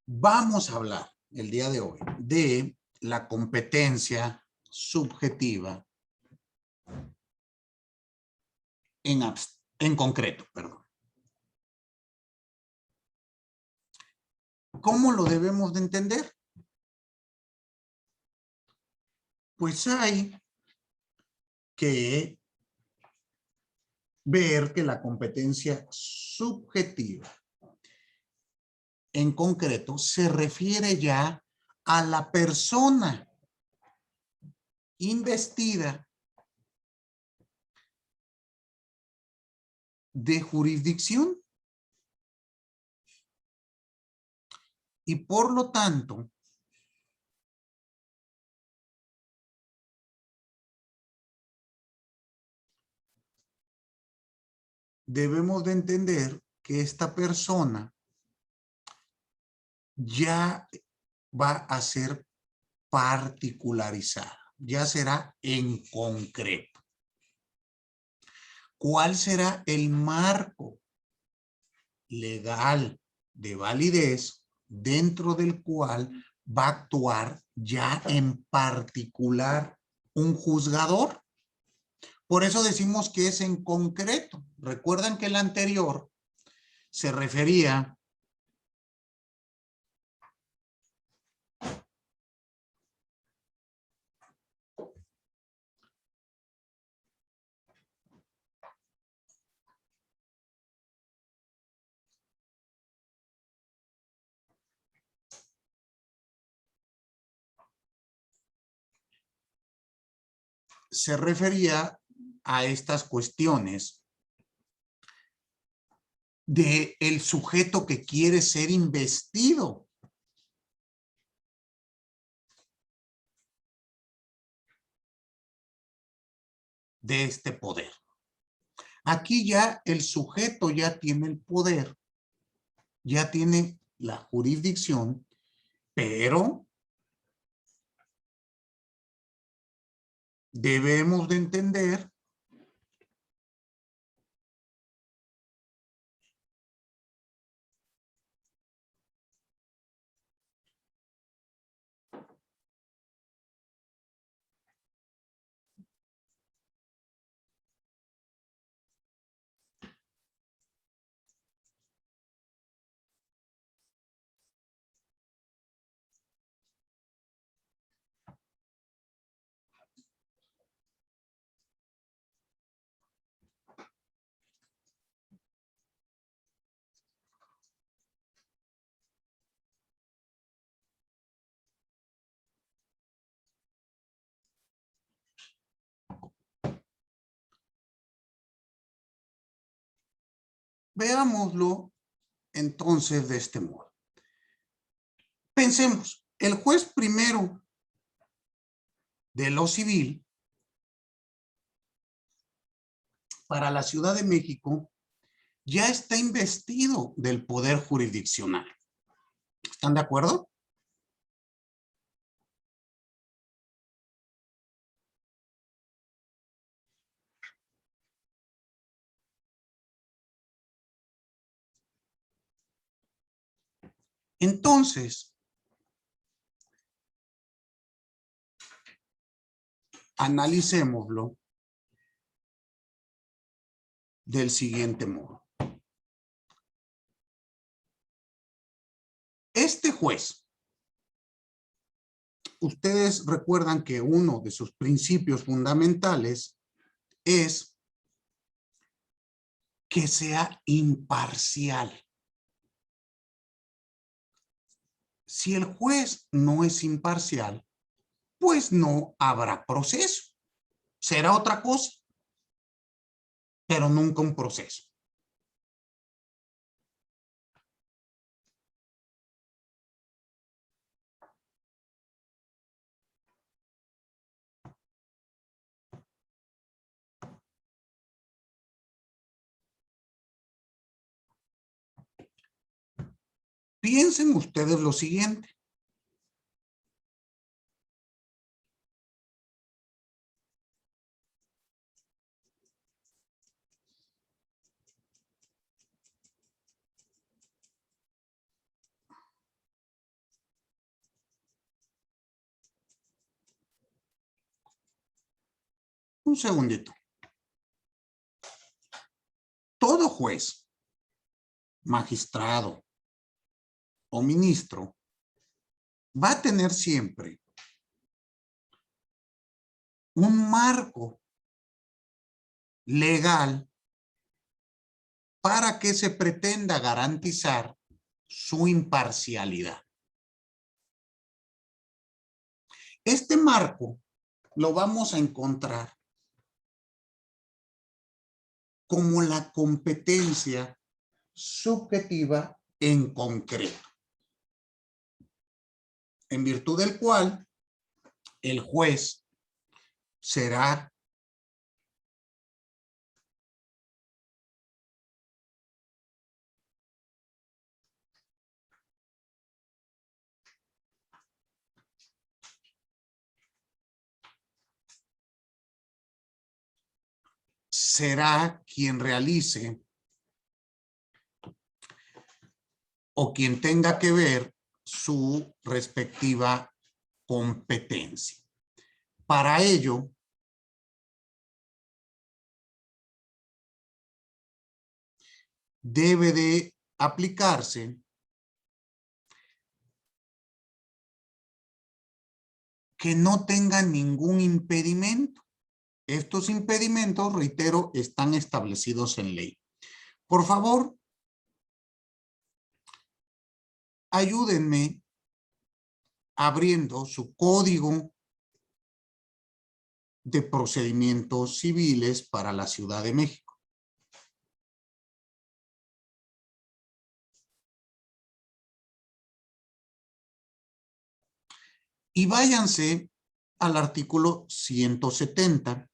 Vamos a hablar el día de hoy de la competencia subjetiva en concreto, perdón. ¿Cómo lo debemos de entender? Pues hay que ver que la competencia subjetiva en concreto se refiere ya a la persona investida de jurisdicción y por lo tanto debemos de entender que esta persona ya va a ser particularizada, ya será en concreto. ¿Cuál será el marco legal de validez dentro del cual va a actuar ya en particular un juzgador? Por eso decimos que es en concreto. Recuerdan que el anterior se refería a estas cuestiones de el sujeto que quiere ser investido. De este poder. Aquí ya el sujeto ya tiene el poder, ya tiene la jurisdicción, pero debemos de entender veámoslo entonces de este modo. Pensemos, el juez primero de lo civil para la Ciudad de México ya está investido del poder jurisdiccional. ¿Están de acuerdo? Entonces, analicémoslo del siguiente modo. Este juez, ustedes recuerdan que uno de sus principios fundamentales es que sea imparcial. Si el juez no es imparcial, pues no habrá proceso. Será otra cosa, pero nunca un proceso. Piensen ustedes lo siguiente. Un segundito. Todo juez, magistrado o ministro va a tener siempre un marco legal para que se pretenda garantizar su imparcialidad. Este marco lo vamos a encontrar como la competencia subjetiva en concreto, en virtud del cual el juez será quien realice o quien tenga que ver su respectiva competencia. Para ello, debe de aplicarse que no tenga ningún impedimento. Estos impedimentos, reitero, están establecidos en ley. Por favor, ayúdenme abriendo su código de procedimientos civiles para la Ciudad de México. Y váyanse al artículo 170,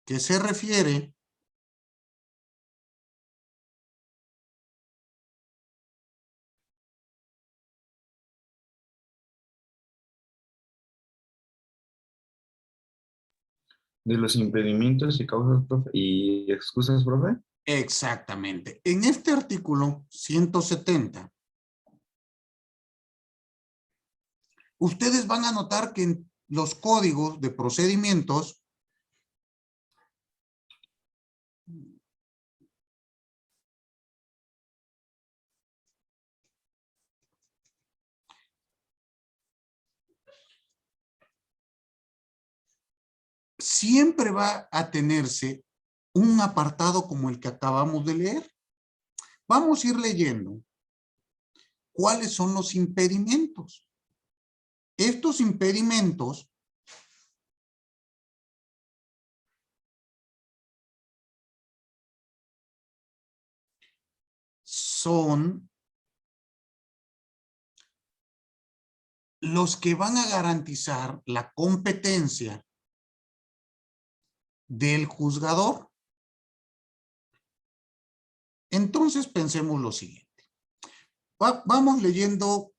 que se refiere de los impedimentos y causas, profe, y excusas, profe. exactamente. En este artículo 170, ustedes van a notar que en los códigos de procedimientos siempre va a tenerse un apartado como el que acabamos de leer. Vamos a ir leyendo cuáles son los impedimentos. Estos impedimentos son los que van a garantizar la competencia del juzgador. Entonces pensemos lo siguiente. Vamos leyendo,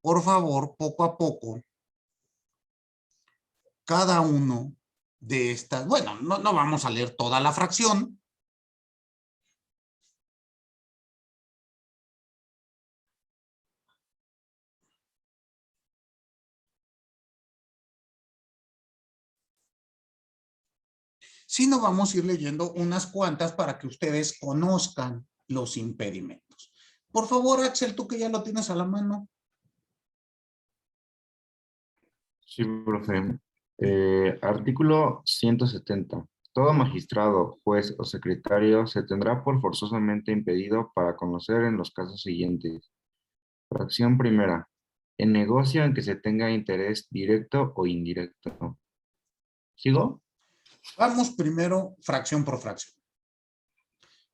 por favor, poco a poco, cada uno de estas. Bueno, no vamos a leer toda la fracción. Sino vamos a ir leyendo unas cuantas para que ustedes conozcan los impedimentos. Por favor, Axel, tú que ya lo tienes a la mano. Sí, profe. Artículo 170. Todo magistrado, juez o secretario se tendrá por forzosamente impedido para conocer en los casos siguientes. Fracción primera. En negocio en que se tenga interés directo o indirecto. ¿Sigo? Vamos primero fracción por fracción.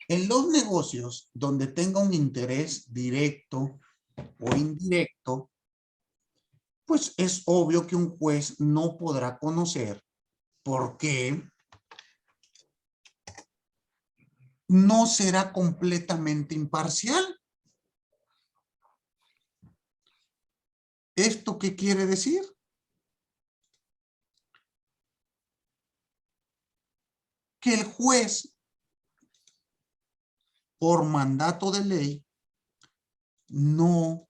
En los negocios donde tenga un interés directo o indirecto, pues es obvio que un juez no podrá conocer porque no será completamente imparcial. ¿Esto qué quiere decir? Que el juez, por mandato de ley, no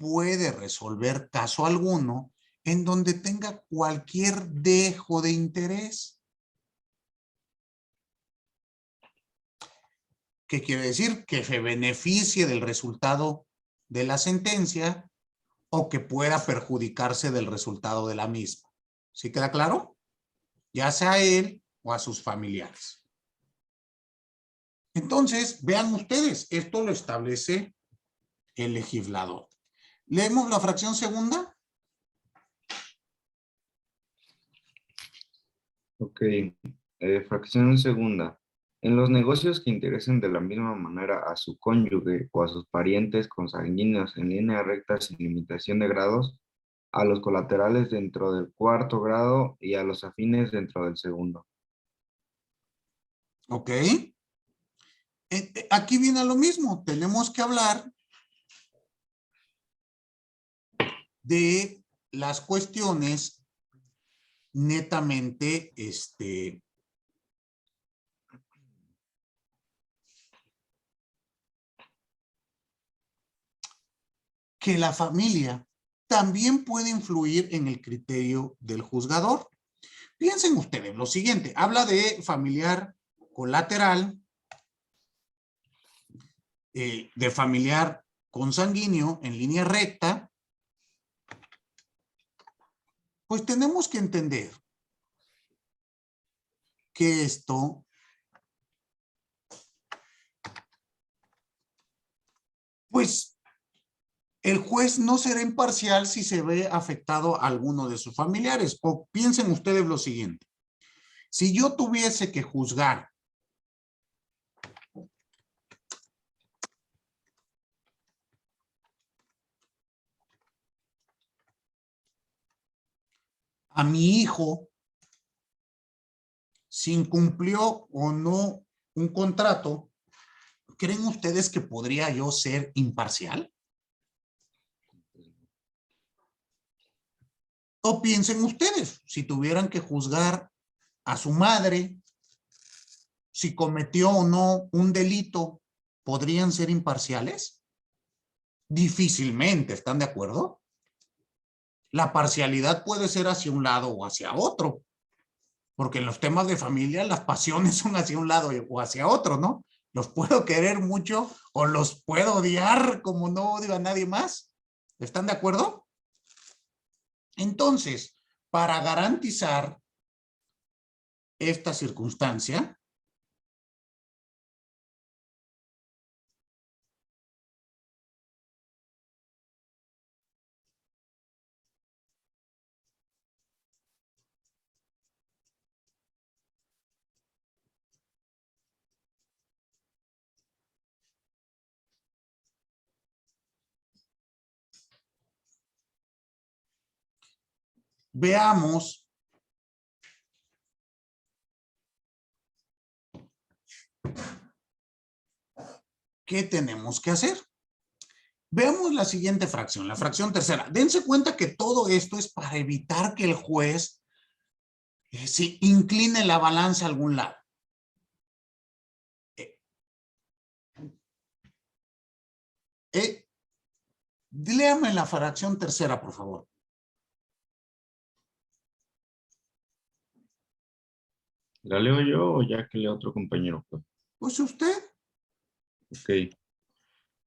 puede resolver caso alguno en donde tenga cualquier dejo de interés. ¿Qué quiere decir? Que se beneficie del resultado de la sentencia o que pueda perjudicarse del resultado de la misma. ¿Sí queda claro? Ya sea a él o a sus familiares. Entonces, vean ustedes, esto lo establece el legislador. ¿Leemos la fracción segunda? Ok. Fracción segunda. En los negocios que interesen de la misma manera a su cónyuge o a sus parientes consanguíneos en línea recta sin limitación de grados, a los colaterales dentro del cuarto grado y a los afines dentro del segundo. Ok. Aquí viene lo mismo. Tenemos que hablar de las cuestiones netamente, que la familia también puede influir en el criterio del juzgador. Piensen ustedes lo siguiente, habla de familiar colateral, de familiar consanguíneo en línea recta, pues tenemos que entender que esto pues el juez no será imparcial si se ve afectado a alguno de sus familiares. O piensen ustedes lo siguiente, si yo tuviese que juzgar a mi hijo si incumplió o no un contrato, ¿creen ustedes que podría yo ser imparcial? O piensen ustedes, si tuvieran que juzgar a su madre, si cometió o no un delito, ¿podrían ser imparciales? Difícilmente, ¿están de acuerdo? La parcialidad puede ser hacia un lado o hacia otro, porque en los temas de familia las pasiones son hacia un lado o hacia otro, ¿no? Los puedo querer mucho o los puedo odiar como no odio a nadie más. ¿Están de acuerdo? Entonces, para garantizar esta circunstancia, veamos qué tenemos que hacer. Veamos la siguiente fracción, la fracción tercera. Dense cuenta que todo esto es para evitar que el juez se incline la balanza a algún lado. Léame la fracción tercera, por favor. ¿La leo yo o ya que lea otro compañero? Pues usted. Ok.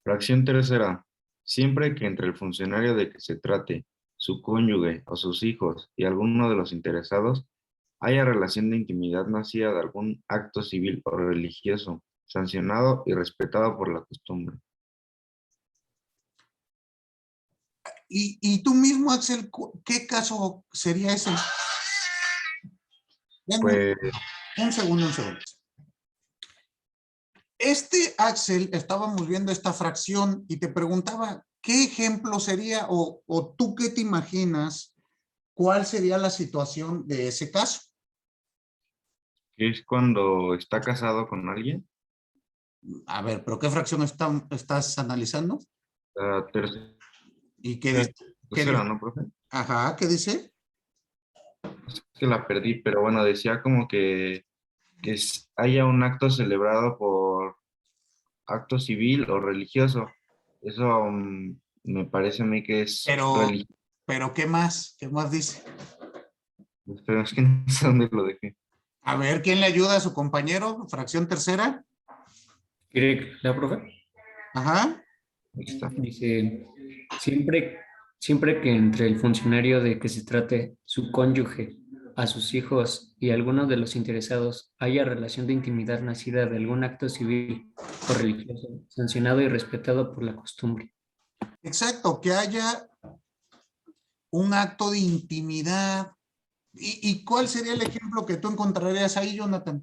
Fracción tercera. Siempre que entre el funcionario de que se trate, su cónyuge o sus hijos y alguno de los interesados haya relación de intimidad nacida de algún acto civil o religioso, sancionado y respetado por la costumbre. Y tú mismo, Axel, ¿qué caso sería ese? Pues, Un segundo, un segundo. Axel, estábamos viendo esta fracción y te preguntaba, ¿qué ejemplo sería o tú qué te imaginas? ¿Cuál sería la situación de ese caso? es cuando está casado con alguien. A ver, ¿pero qué fracción estás analizando? La ¿Y qué dice? tercera, ¿no, profe? Ajá, ¿qué dice? Es que la perdí, pero bueno, decía como que haya un acto celebrado por acto civil o religioso. Eso Me parece a mí que es Pero, religioso. pero ¿qué más? ¿Qué más dice? Pero es que no sé dónde lo dejé. A ver, ¿quién le ayuda a su compañero? Fracción tercera. ¿Quiere la profe? Ajá. Aquí está. Dice, siempre, siempre que entre el funcionario de que se trate, su cónyuge, a sus hijos y alguno de los interesados haya relación de intimidad nacida de algún acto civil o religioso, sancionado y respetado por la costumbre. Exacto, que haya un acto de intimidad. ¿Y cuál sería el ejemplo que tú encontrarías ahí, Jonathan?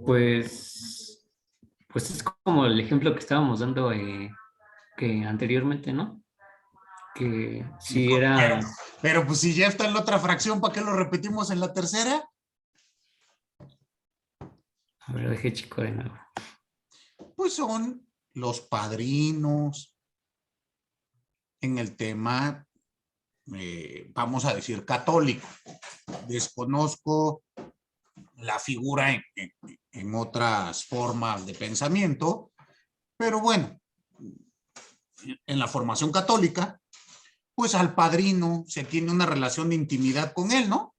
Pues, pues es como el ejemplo que estábamos dando que anteriormente, ¿no? Que si Pero, era, pero pues si ya está en la otra fracción, ¿para qué lo repetimos en la tercera? a ver, dejé chico de nuevo. Pues son los padrinos en el tema, vamos a decir, católico. Desconozco la figura en otras formas de pensamiento, pero bueno, en la formación católica, pues al padrino se tiene una relación de intimidad con él, ¿no?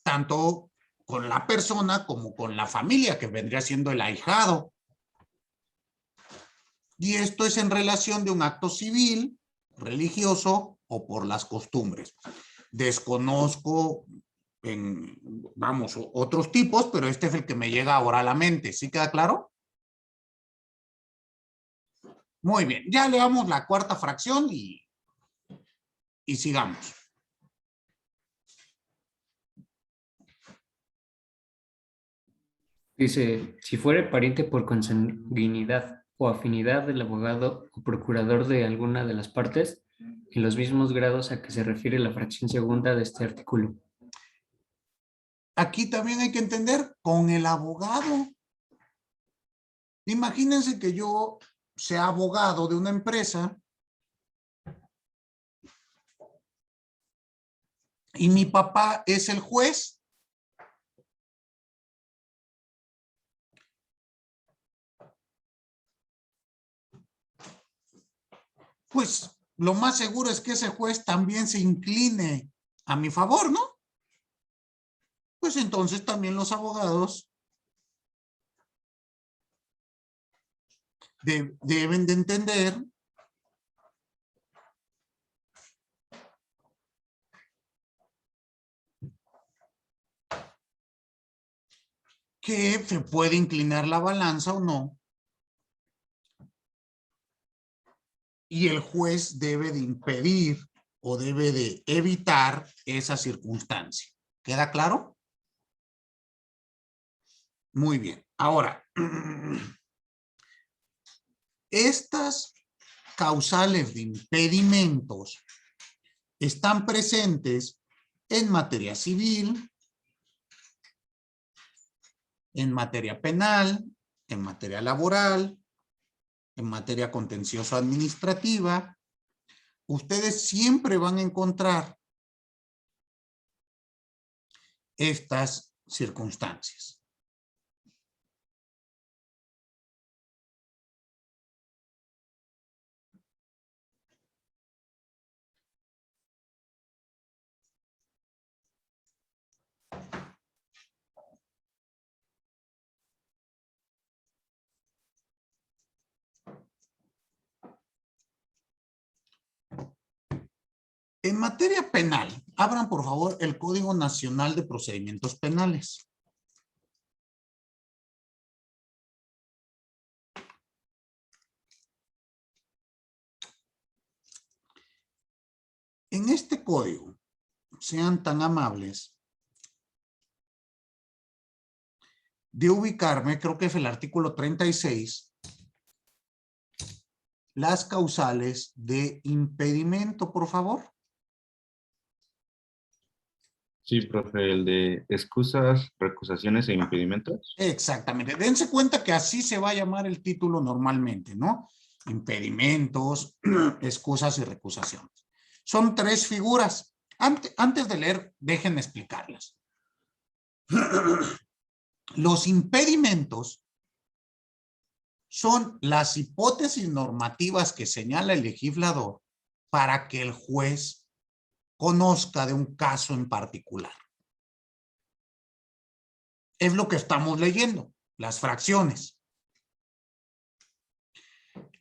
Tanto con la persona como con la familia, que vendría siendo el ahijado. Y esto es en relación de un acto civil, religioso o por las costumbres. Desconozco, vamos, otros tipos, pero este es el que me llega ahora a la mente. ¿Sí queda claro? Muy bien, ya leamos la cuarta fracción y sigamos. Dice, si fuere pariente por consanguinidad o afinidad del abogado o procurador de alguna de las partes, en los mismos grados a que se refiere la fracción segunda de este artículo. Aquí también hay que entender con el abogado. Imagínense que yo sea abogado de una empresa y mi papá es el juez. Pues lo más seguro es que ese juez también se incline a mi favor, ¿no? Pues entonces también los abogados deben de entender que se puede inclinar la balanza o no, y el juez debe de impedir o debe de evitar esa circunstancia. ¿Queda claro? Muy bien. Ahora, estas causales de impedimentos están presentes en materia civil, en materia penal, en materia laboral, en materia contencioso administrativa. Ustedes siempre van a encontrar estas circunstancias. En materia penal, abran por favor el Código Nacional de Procedimientos Penales. En este código, sean tan amables de ubicarme, creo que es el artículo 36, las causales de impedimento, por favor. Sí, profe, el de excusas, recusaciones e impedimentos. Exactamente. Dense cuenta que así se va a llamar el título normalmente, ¿no? Impedimentos, excusas y recusaciones. Son tres figuras. Antes de leer, déjenme explicarlas. Los impedimentos son las hipótesis normativas que señala el legislador para que el juez conozca de un caso en particular. Es lo que estamos leyendo, las fracciones.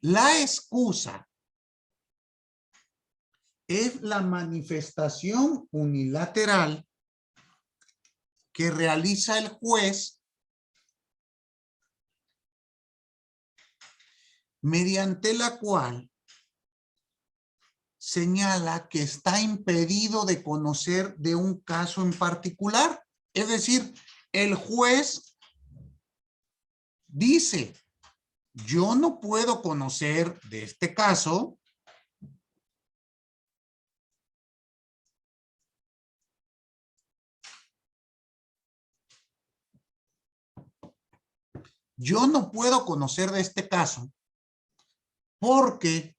La excusa es la manifestación unilateral que realiza el juez mediante la cual señala que está impedido de conocer de un caso en particular. Es decir, el juez dice, yo no puedo conocer de este caso porque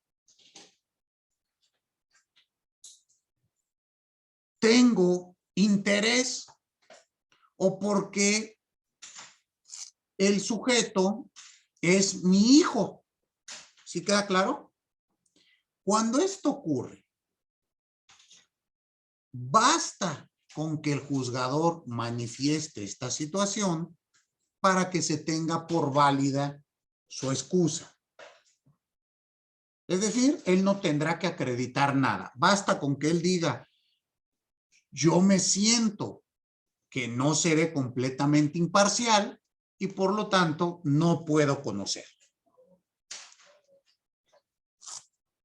tengo interés o porque el sujeto es mi hijo. ¿Sí queda claro? Cuando esto ocurre, basta con que el juzgador manifieste esta situación para que se tenga por válida su excusa. Es decir, él no tendrá que acreditar nada. Basta con que él diga, yo me siento que no seré completamente imparcial y por lo tanto no puedo conocer.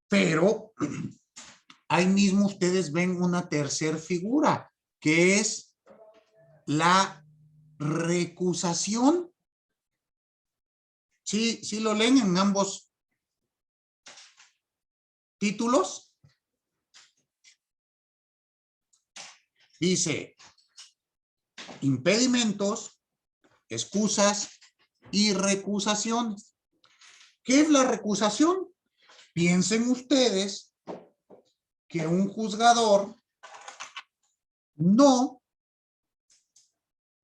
Pero ahí mismo ustedes ven una tercera figura, que es la recusación. Sí, sí lo leen en ambos títulos. Dice, impedimentos, excusas y recusaciones. ¿Qué es la recusación? Piensen ustedes que un juzgador no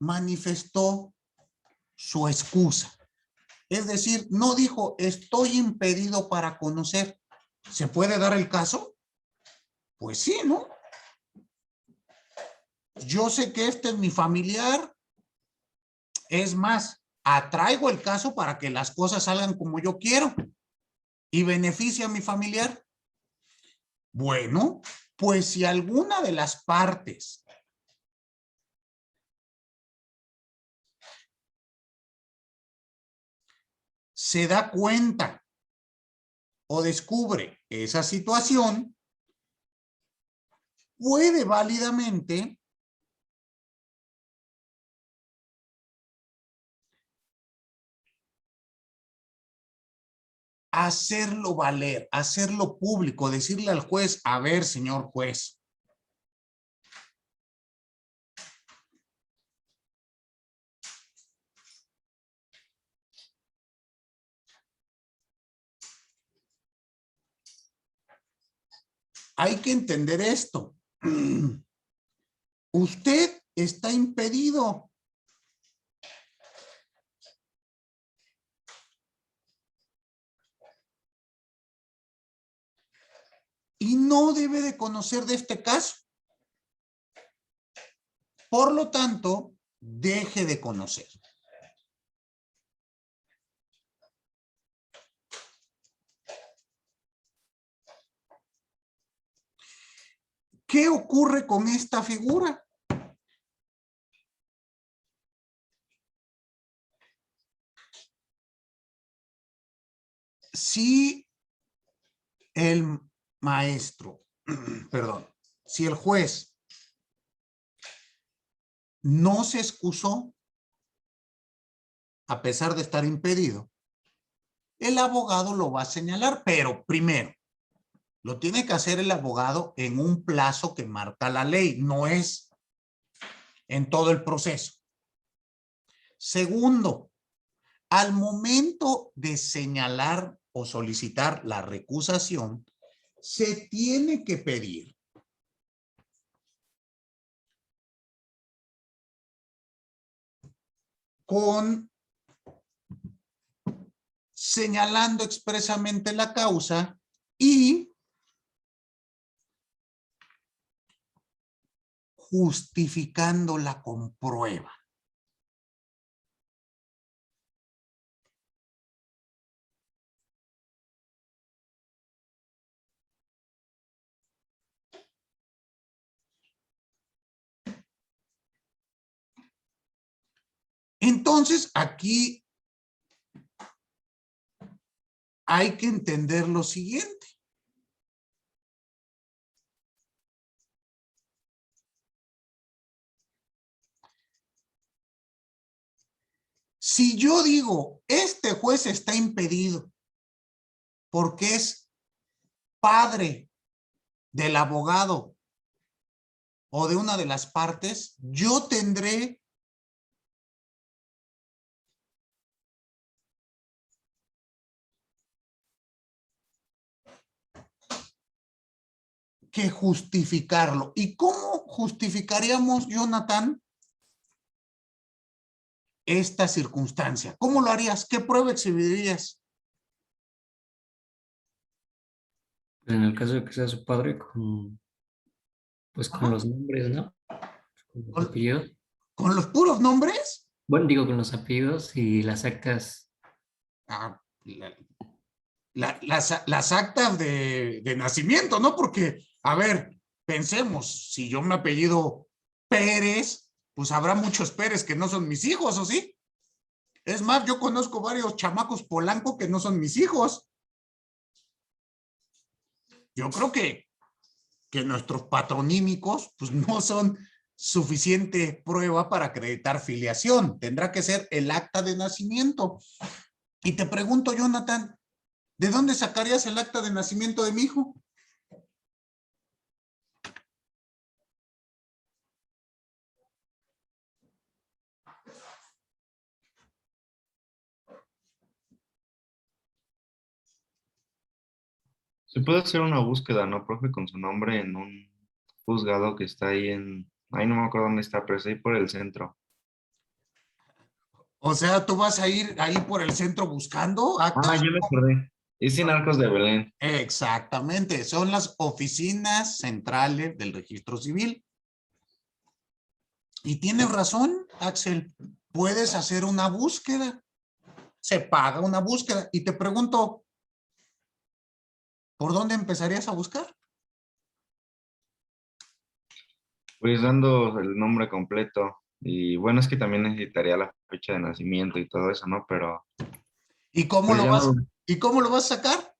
manifestó su excusa. Es decir, no dijo, estoy impedido para conocer. ¿Se puede dar el caso? Pues sí, ¿no? Yo sé que este es mi familiar. Es más, atraigo el caso para que las cosas salgan como yo quiero y beneficie a mi familiar. Bueno, pues si alguna de las partes se da cuenta o descubre esa situación, puede válidamente hacerlo valer, hacerlo público, decirle al juez, a ver, señor juez, hay que entender esto. Usted está impedido. Y no debe de conocer de este caso. Por lo tanto, deje de conocer. ¿Qué ocurre con esta figura? Si el maestro, perdón, si el juez no se excusó, a pesar de estar impedido, el abogado lo va a señalar, pero primero, lo tiene que hacer el abogado en un plazo que marca la ley, no es en todo el proceso. Segundo, al momento de señalar o solicitar la recusación, se tiene que pedir con señalando expresamente la causa y justificándola con prueba. Entonces, aquí hay que entender lo siguiente. Si yo digo, este juez está impedido porque es padre del abogado o de una de las partes, yo tendré que justificarlo. ¿Y cómo justificaríamos, Jonathan, esta circunstancia? ¿Cómo lo harías? ¿Qué prueba exhibirías? En el caso de que sea su padre, pues con Ajá. los nombres, ¿no? Con los apellidos. ¿Con los puros nombres? Bueno, digo con los apellidos y las actas. Ah, las actas de nacimiento, ¿no? Porque, a ver, pensemos, si yo me apellido Pérez, pues habrá muchos Pérez que no son mis hijos, ¿o sí? Es más, yo conozco varios chamacos Polanco que no son mis hijos. Yo creo que nuestros patronímicos pues no son suficiente prueba para acreditar filiación. Tendrá que ser el acta de nacimiento. Y te pregunto, Jonathan, ¿de dónde sacarías el acta de nacimiento de mi hijo? Se puede hacer una búsqueda, ¿no, profe? Con su nombre en un juzgado que está ahí no me acuerdo dónde está, pero está ahí por el centro. O sea, tú vas a ir ahí por el centro buscando Ah, actas. ya me acordé. Es en Arcos de Belén. Exactamente, son las oficinas centrales del registro civil. Y tienes razón, Axel, puedes hacer una búsqueda. Se paga una búsqueda. Y te pregunto, ¿por dónde empezarías a buscar? Pues dando el nombre completo. Y bueno, es que también necesitaría la fecha de nacimiento y todo eso, ¿no? Pero ¿Y cómo pues lo ya vas, no, y cómo lo vas a sacar?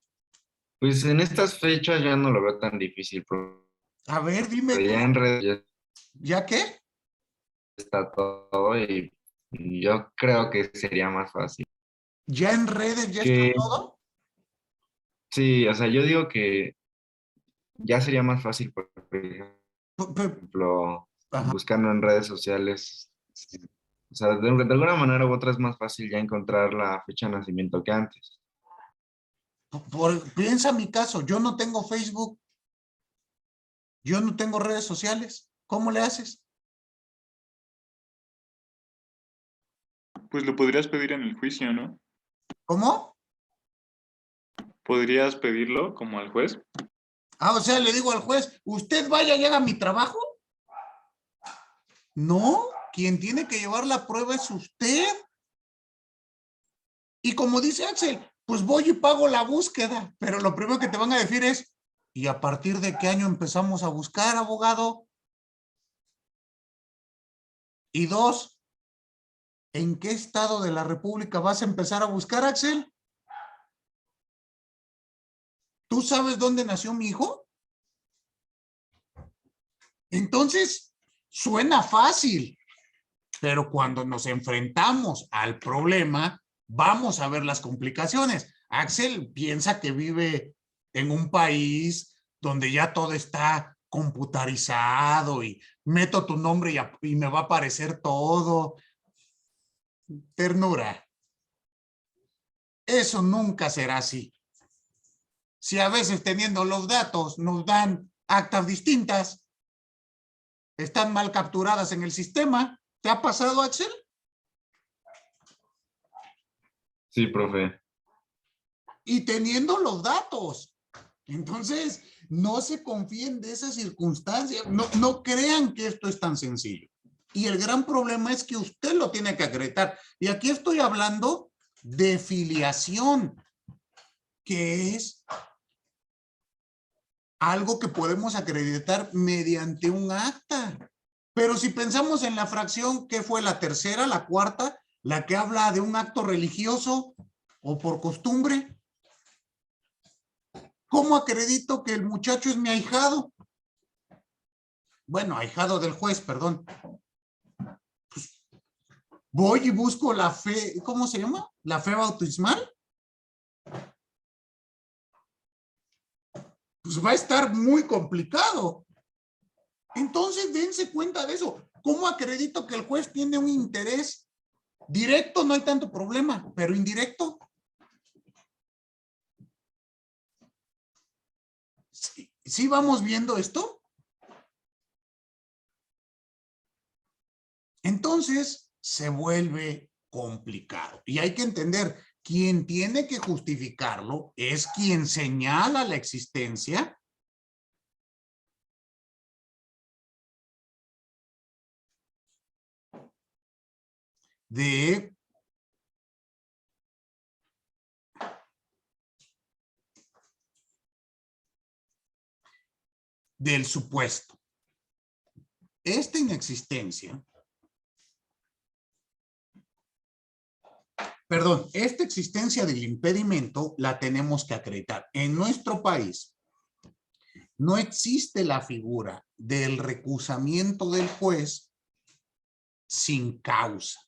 pues en estas fechas ya no lo veo tan difícil, A ver, dime, porque ya en redes ya ¿ya qué? está todo y yo creo que sería más fácil. ¿Ya en redes ya está Que todo? sí, o sea, yo digo que ya sería más fácil, por ejemplo, Ajá. buscando en redes sociales. Sí. O sea, de alguna manera u otra es más fácil ya encontrar la fecha de nacimiento que antes. Piensa mi caso, yo no tengo Facebook, yo no tengo redes sociales. ¿Cómo le haces? Pues lo podrías pedir en el juicio, ¿no? ¿Cómo? ¿Podrías pedirlo como al juez? Ah, o sea, le digo al juez, ¿usted vaya y haga mi trabajo? No, quien tiene que llevar la prueba es usted. Y como dice Axel, pues voy y pago la búsqueda, pero lo primero que te van a decir es, ¿y a partir de qué año empezamos a buscar, abogado? Y dos, ¿en qué estado de la República vas a empezar a buscar, Axel? ¿Tú sabes dónde nació mi hijo? Entonces, suena fácil, pero cuando nos enfrentamos al problema, vamos a ver las complicaciones. Axel piensa que vive en un país donde ya todo está computarizado y meto tu nombre y me va a aparecer todo. Ternura. Eso nunca será así. Si a veces teniendo los datos nos dan actas distintas, están mal capturadas en el sistema. ¿Te ha pasado, Axel? Sí, profe. Y teniendo los datos. Entonces, no se confíen de esa circunstancia. No, no crean que esto es tan sencillo. Y el gran problema es que usted lo tiene que acreditar. Y aquí estoy hablando de filiación, que es algo que podemos acreditar mediante un acta. Pero si pensamos en la fracción, ¿qué fue la tercera, la cuarta? La que habla de un acto religioso o por costumbre. ¿Cómo acredito que el muchacho es mi ahijado? Bueno, ahijado del juez, perdón. Pues, voy y busco la fe, ¿cómo se llama? La fe bautismal. Pues va a estar muy complicado. Entonces, dense cuenta de eso. ¿Cómo acredito que el juez tiene un interés directo? No hay tanto problema, pero indirecto. ¿Sí vamos viendo esto? Entonces, se vuelve complicado. Y hay que entender, quien tiene que justificarlo es quien señala la existencia de del supuesto. Esta inexistencia, perdón, esta existencia del impedimento la tenemos que acreditar. En nuestro país no existe la figura del recusamiento del juez sin causa.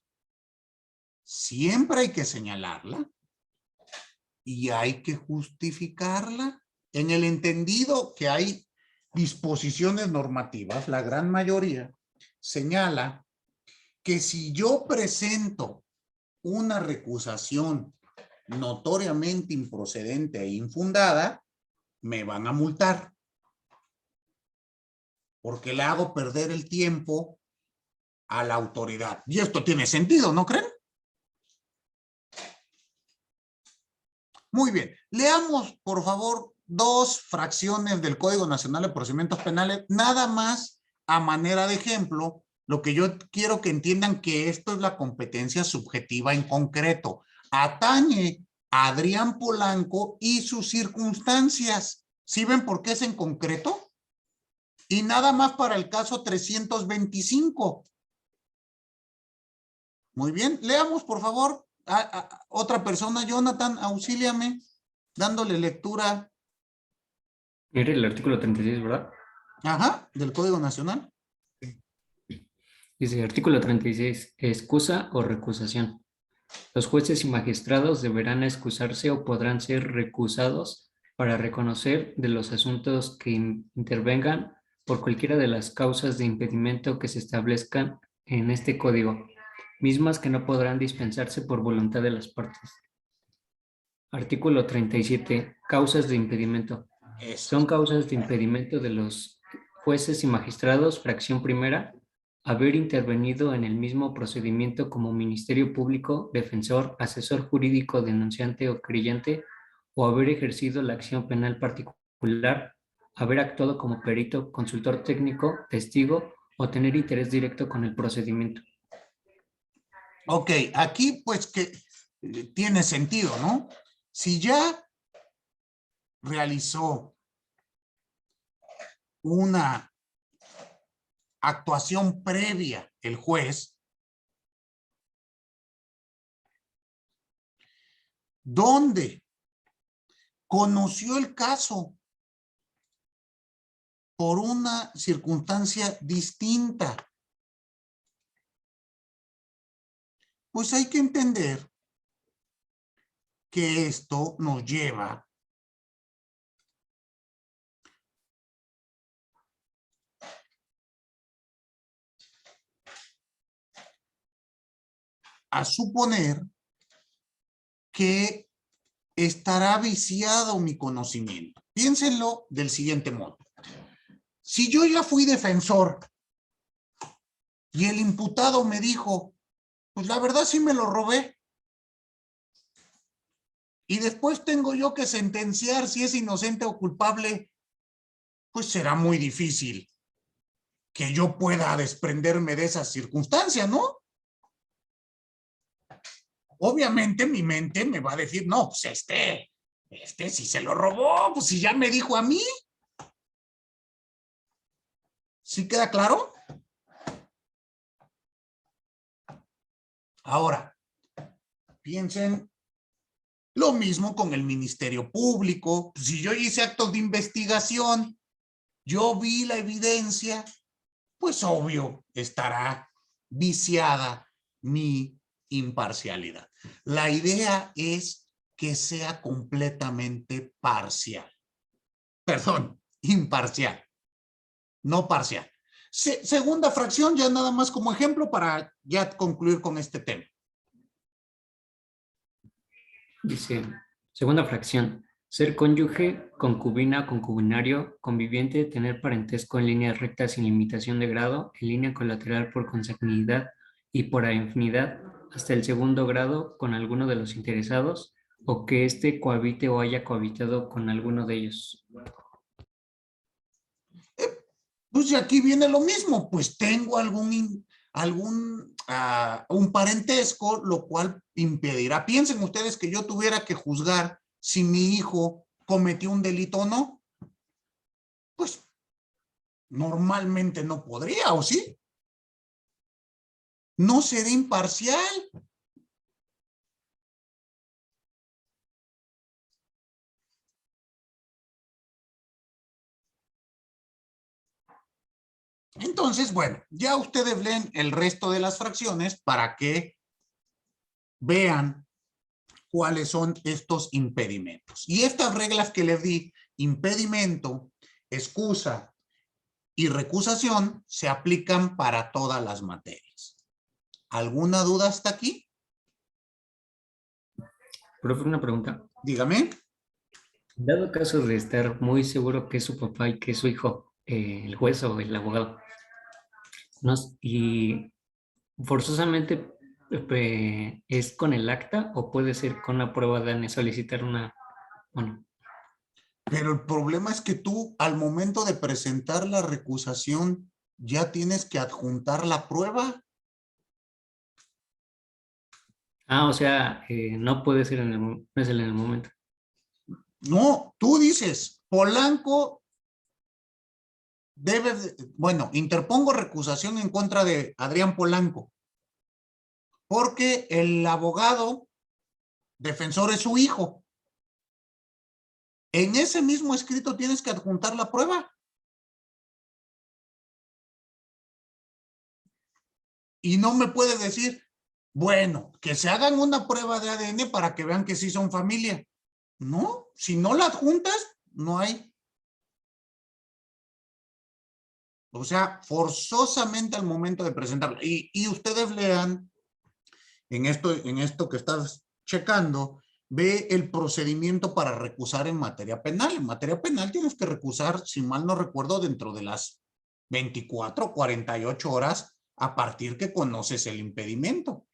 Siempre hay que señalarla y hay que justificarla en el entendido que hay disposiciones normativas, la gran mayoría señala que si yo presento una recusación notoriamente improcedente e infundada, me van a multar porque le hago perder el tiempo a la autoridad. Y esto tiene sentido, ¿no creen? Muy bien, leamos por favor 2 fracciones del Código Nacional de Procedimientos Penales, nada más a manera de ejemplo. Lo que yo quiero que entiendan que esto es la competencia subjetiva en concreto. Atañe a Adrián Polanco y sus circunstancias. ¿Sí ven por qué es en concreto? Y nada más para el caso 325. Muy bien, leamos por favor. Otra persona, Jonathan, auxíliame, dándole lectura. Era el artículo 36, ¿verdad? Ajá, del Código Nacional. Dice, artículo 36, excusa o recusación. Los jueces y magistrados deberán excusarse o podrán ser recusados para reconocer de los asuntos que intervengan por cualquiera de las causas de impedimento que se establezcan en este código, mismas que no podrán dispensarse por voluntad de las partes. Artículo 37. Causas de impedimento. Eso. Son causas de impedimento de los jueces y magistrados, fracción primera, haber intervenido en el mismo procedimiento como Ministerio Público, defensor, asesor jurídico, denunciante o creyente, o haber ejercido la acción penal particular, haber actuado como perito, consultor técnico, testigo o tener interés directo con el procedimiento. Ok, aquí pues que tiene sentido, ¿no? Si ya realizó una actuación previa el juez, donde conoció el caso por una circunstancia distinta, pues hay que entender que esto nos lleva a suponer que estará viciado mi conocimiento. Piénsenlo del siguiente modo. Si yo ya fui defensor y el imputado me dijo, pues la verdad sí me lo robé, y después tengo yo que sentenciar si es inocente o culpable, pues será muy difícil que yo pueda desprenderme de esa circunstancia, ¿no? Obviamente mi mente me va a decir, no, pues si se lo robó, pues si ya me dijo a mí. ¿Sí queda claro? Ahora, piensen lo mismo con el Ministerio Público. Si yo hice actos de investigación, yo vi la evidencia, pues obvio estará viciada mi imparcialidad. La idea es que sea completamente parcial. Perdón, imparcial, no parcial. Segunda fracción, ya nada más como ejemplo para ya concluir con este tema. Dice, segunda fracción, ser cónyuge, concubina, concubinario, conviviente, tener parentesco en línea recta sin limitación de grado, en línea colateral por consanguinidad y por afinidad hasta el segundo grado con alguno de los interesados, o que éste cohabite o haya cohabitado con alguno de ellos. Pues aquí viene lo mismo, pues tengo un parentesco, lo cual impedirá. Piensen ustedes que yo tuviera que juzgar si mi hijo cometió un delito o no. Pues normalmente no podría, ¿o sí? No seré imparcial. Entonces, bueno, ya ustedes leen el resto de las fracciones para que vean cuáles son estos impedimentos. Y estas reglas que les di, impedimento, excusa y recusación, se aplican para todas las materias. ¿Alguna duda hasta aquí? Profe, una pregunta. Dígame. Dado caso de estar muy seguro que es su papá y que es su hijo, el juez o el abogado, y forzosamente es con el acta o puede ser con la prueba de ADN solicitar una, bueno. Pero el problema es que tú, al momento de presentar la recusación, ya tienes que adjuntar la prueba. O sea, no puede ser no es en el momento. No, tú dices, Polanco bueno, interpongo recusación en contra de Adrián Polanco, porque el abogado defensor es su hijo. En ese mismo escrito tienes que adjuntar la prueba. Y no me puedes decir, bueno, que se hagan una prueba de ADN para que vean que sí son familia. No, si no la adjuntas, no hay. O sea, forzosamente al momento de presentarla. Y ustedes lean en esto que estás checando, ve el procedimiento para recusar en materia penal. En materia penal tienes que recusar, si mal no recuerdo, dentro de las 24, 48 horas a partir que conoces el impedimento.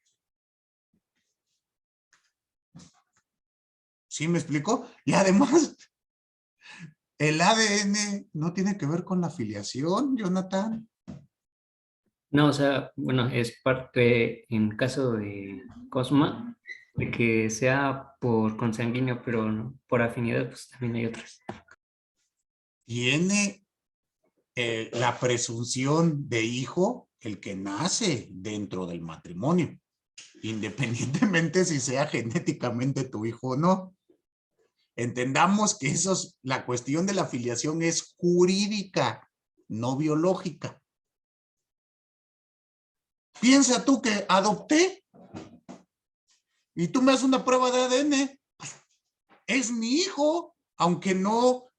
¿Sí me explico? Y además, el ADN no tiene que ver con la filiación, Jonathan. No, o sea, bueno, es parte en caso de Cosma, de que sea por consanguíneo, pero por afinidad, pues también hay otras. Tiene la presunción de hijo el que nace dentro del matrimonio, independientemente si sea genéticamente tu hijo o no. Entendamos que la cuestión de la filiación es jurídica, no biológica. Piensa tú que adopté y tú me haces una prueba de ADN, es mi hijo, aunque no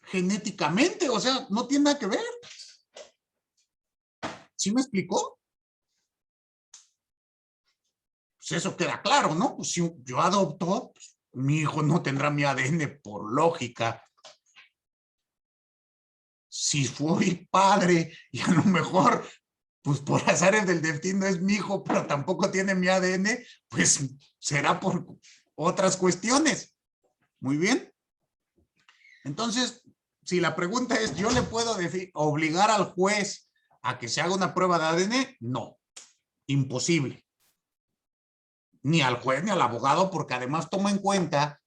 genéticamente, o sea, no tiene nada que ver. ¿Sí me explicó? Pues eso queda claro, ¿no? Pues si yo adopto, pues, mi hijo no tendrá mi ADN por lógica. Si fui padre y a lo mejor, pues por azares del destino es mi hijo, pero tampoco tiene mi ADN, pues será por otras cuestiones. Muy bien. Entonces, si la pregunta es, ¿yo le puedo obligar al juez a que se haga una prueba de ADN? No, imposible. Ni al juez ni al abogado, porque además toma en cuenta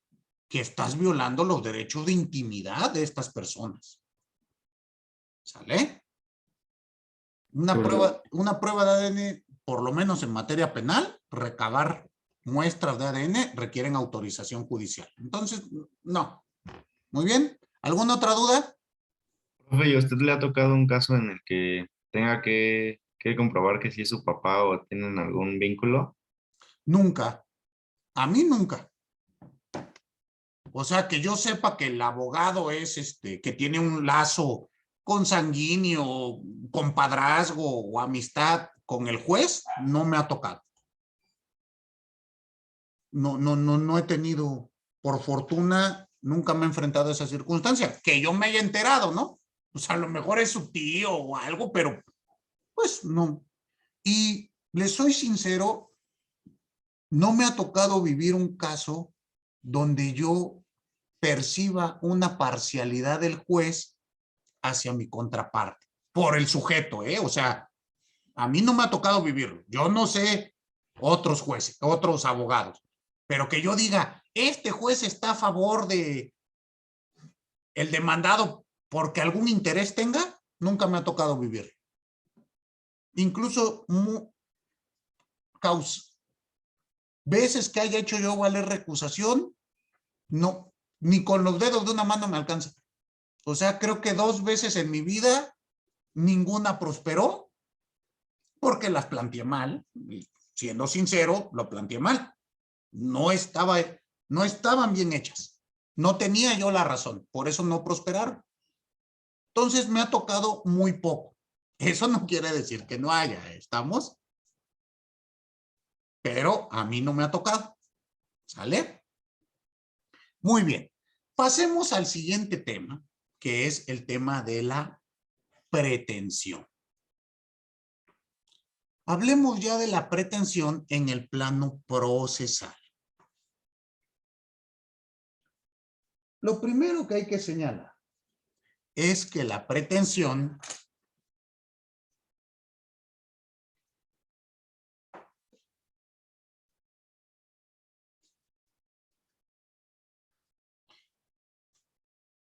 que estás violando los derechos de intimidad de estas personas. ¿Sale? Una prueba de ADN, por lo menos en materia penal, recabar muestras de ADN requieren autorización judicial. Entonces, no. Muy bien. ¿Alguna otra duda? Profe, ¿y a usted le ha tocado un caso en el que tenga que comprobar que sí es su papá o tienen algún vínculo? Nunca. A mí nunca. O sea, que yo sepa que el abogado es que tiene un lazo consanguíneo, compadrazgo o amistad con el juez, no me ha tocado. No he tenido, por fortuna, nunca me he enfrentado a esa circunstancia. Que yo me haya enterado, ¿no? O sea, a lo mejor es su tío o algo, pero pues no. Y le soy sincero, no me ha tocado vivir un caso donde yo perciba una parcialidad del juez hacia mi contraparte, por el sujeto, ¿eh? O sea, a mí no me ha tocado vivirlo. Yo no sé otros jueces, otros abogados, pero que yo diga, este juez está a favor de el demandado porque algún interés tenga, nunca me ha tocado vivir. Incluso veces que haya hecho yo valer recusación, no, ni con los dedos de una mano me alcanza. O sea, creo que 2 veces en mi vida ninguna prosperó porque las planteé mal. Y siendo sincero, lo planteé mal. No estaban bien hechas. No tenía yo la razón. Por eso no prosperaron. Entonces me ha tocado muy poco. Eso no quiere decir que no haya. ¿Estamos? Pero a mí no me ha tocado. ¿Sale? Muy bien. Pasemos al siguiente tema, que es el tema de la pretensión. Hablemos ya de la pretensión en el plano procesal. Lo primero que hay que señalar es que la pretensión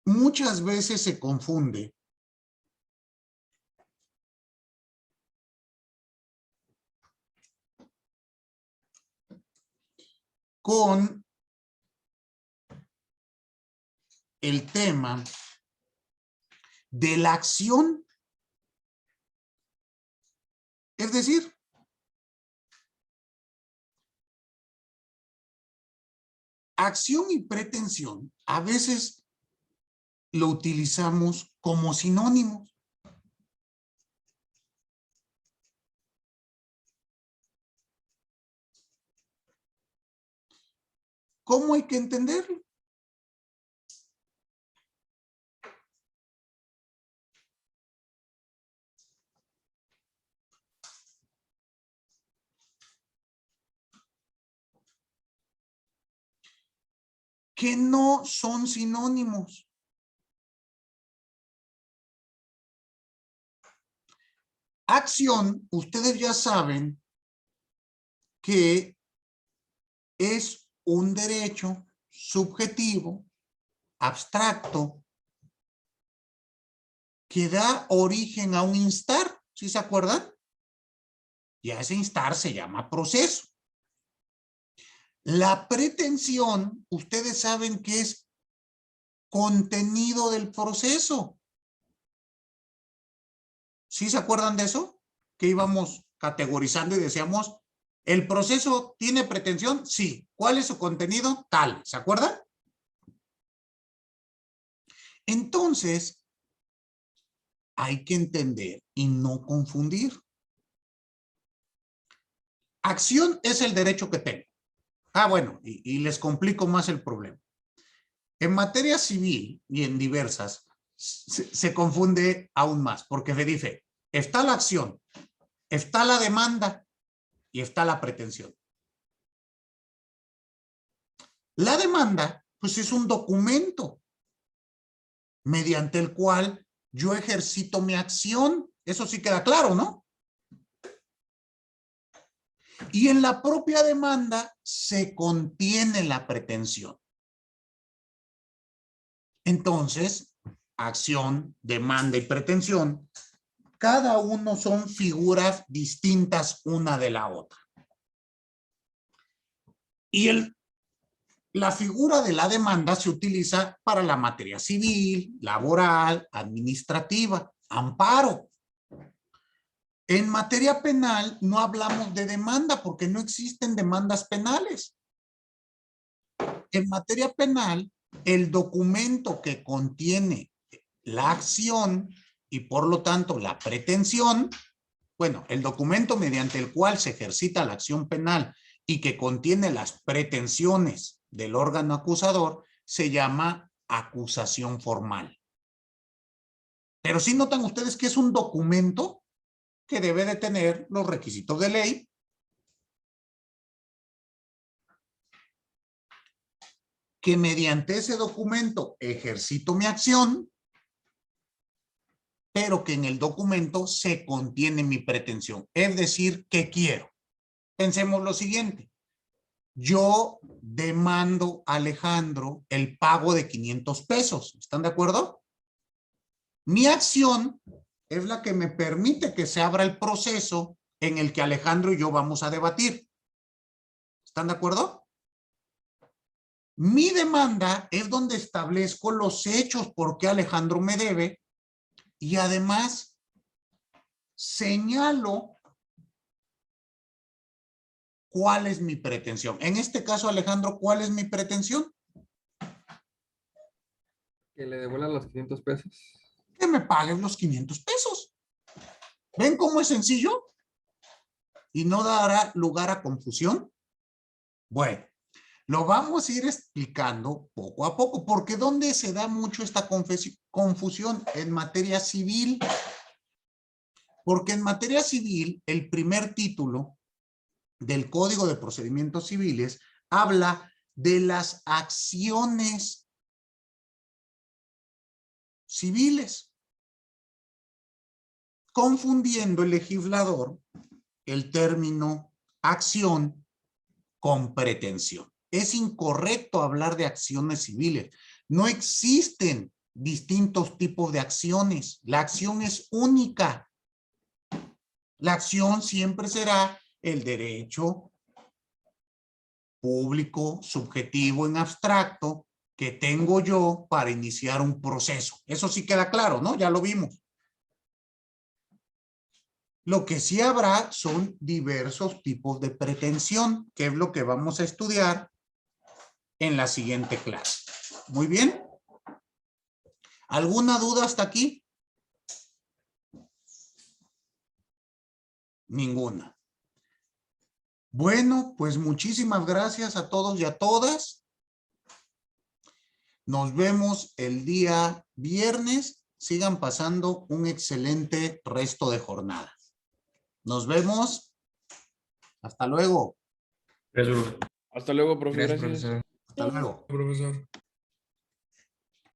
muchas veces se confunde con el tema de la acción. Es decir, acción y pretensión a veces lo utilizamos como sinónimos. ¿Cómo hay que entenderlo? Que no son sinónimos. Acción, ustedes ya saben que es un derecho subjetivo, abstracto, que da origen a un instar. ¿Sí se acuerdan? Y a ese instar se llama proceso. La pretensión, ustedes saben que es contenido del proceso. ¿Sí se acuerdan de eso? Que íbamos categorizando y decíamos, ¿el proceso tiene pretensión? Sí. ¿Cuál es su contenido? Tal. ¿Se acuerdan? Entonces, hay que entender y no confundir. Acción es el derecho que tengo. Bueno, y les complico más el problema. En materia civil y en diversas, se confunde aún más, porque se dice, está la acción, está la demanda y está la pretensión. La demanda Pues es un documento mediante el cual yo ejercito mi acción. Eso sí queda claro, ¿no? Y en la propia demanda se contiene la pretensión. Entonces, acción, demanda y pretensión, cada uno son figuras distintas una de la otra. Y la figura de la demanda se utiliza para la materia civil, laboral, administrativa, amparo. En materia penal no hablamos de demanda porque no existen demandas penales. En materia penal, el documento que contiene la acción y por lo tanto la pretensión, bueno, el documento mediante el cual se ejercita la acción penal y que contiene las pretensiones del órgano acusador, se llama acusación formal. Pero sí notan ustedes que es un documento que debe de tener los requisitos de ley. Que mediante ese documento ejercito mi acción, pero que en el documento se contiene mi pretensión. Es decir, ¿qué quiero? Pensemos lo siguiente. Yo demando a Alejandro el pago de 500 pesos. ¿Están de acuerdo? Mi acción es la que me permite que se abra el proceso en el que Alejandro y yo vamos a debatir. ¿Están de acuerdo? Mi demanda es donde establezco los hechos por qué Alejandro me debe y además señalo cuál es mi pretensión. En este caso, Alejandro, ¿cuál es mi pretensión? Que le devuelvan los 500 pesos. Que me paguen los 500 pesos. ¿Ven cómo es sencillo? Y no dará lugar a confusión. Bueno, lo vamos a ir explicando poco a poco, porque ¿dónde se da mucho esta confusión? En materia civil. Porque en materia civil, el primer título del Código de Procedimientos Civiles habla de las acciones civiles, confundiendo el legislador el término acción con pretensión. Es incorrecto hablar de acciones civiles. No existen distintos tipos de acciones. La acción es única. La acción siempre será el derecho público, subjetivo, en abstracto, que tengo yo para iniciar un proceso. Eso sí queda claro, ¿no? Ya lo vimos. Lo que sí habrá son diversos tipos de pretensión, que es lo que vamos a estudiar en la siguiente clase. Muy bien. ¿Alguna duda hasta aquí? Ninguna. Bueno, pues muchísimas gracias a todos y a todas. Nos vemos el día viernes. Sigan pasando un excelente resto de jornada. Nos vemos. Hasta luego. Gracias, profe. Hasta luego, profe. Gracias, Gracias. profesor. Hasta luego. Profesor.